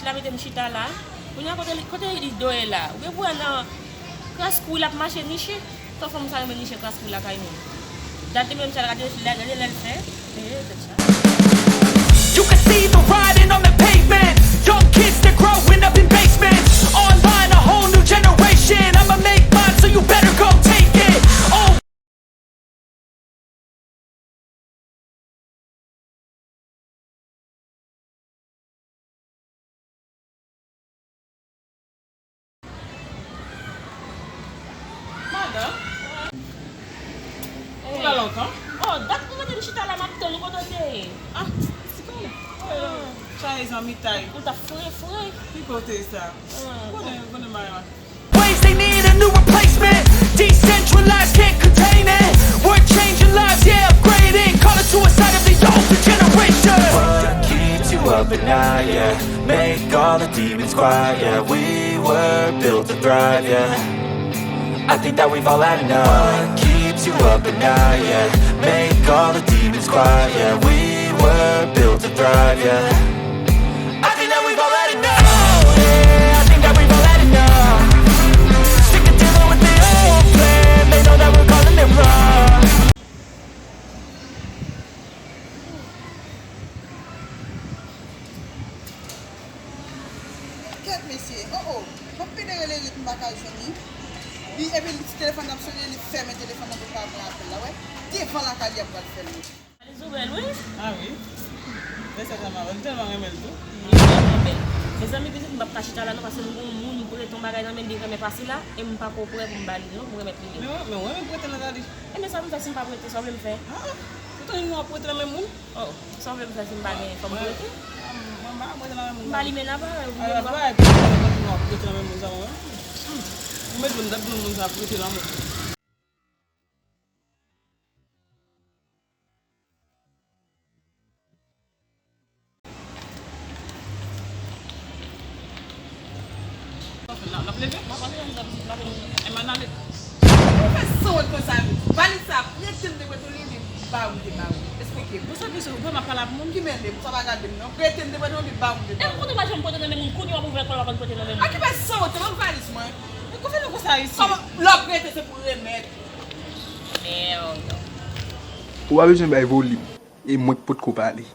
la mette chita là. On a côté il doit là. Ou bien pour un classe cool la marcher niche. Toi femme ça me niche classe cool la caille. Date même ça regarder là elle fait. You can see the writing on the pavement. Young kids, they're growing up in basements. Online, a whole new generation. I'ma make mine, so you better go take it. Oh. Madame? Tu l'as longtemps? Oh, date pour mettre chita là maintenant nous côté. Ah, c'est quoi? Chinese en mitaille. On t'a foué. Qui côté ça? Bonne mariage. Ways they need a new replacement. Decentralized, can't contain it. We're changing lives, yeah, upgrading. Call it suicide of the older generation. What keeps you up at night, yeah? Make all the demons quiet, yeah. We were built to thrive, yeah. I think that we've all had enough. What keeps you up at night, yeah? Make all the demons quiet, yeah. We were built to thrive, yeah. I think that we've all had enough. Yeah, I think that we've all had enough. Sick of dealing with the old plan. They know that we're calling it wrong. Ket mesye, mwen pe de rele rit mbakal soni. Li ebe li téléphone nam sonné, li ferme téléphone nam pou pa mwen apel la, ouais. Devant la kadi ap pral fel. Les ouvelles, oui. Ah oui? Laisse ça marrer, tellement remel tout. Mes amis disent que je ne vais pas chita là parce que nous pour ton bagage dans même dire mais passer là et me pas pour me balader non pour mettre Mais ouais, mais prêter la dadi. mais ça me fait pas prêter ça veut me faire. Ah, pourtant nous prêter la même monde. Oh, ça veut me faire une bague comme prêter. Maman, prêter la même monde. Bali mais là pas. Ah, bah, prêter la même monde ça ouais. Mais nous devons nous prêter la même monde. La pleve? E manan le? Mwen fè son kon sa mi. Bali sa, preten de wetou li li ba ou de ba ou. Explique. Vous savez ce que m'a parlé pour Moun ki men de, sa baga dem non. Preten de wetou li ba ou de ba et ou. pourquoi tu vas jamais porter dans même coup on va faire pour porter dans même. A ki fè son, te mwen valis mwen. E kou fè nou kon sa isi? Lò prete se pou remet. Merde. Ou a bezwen bay volim e mwen pot ko pale.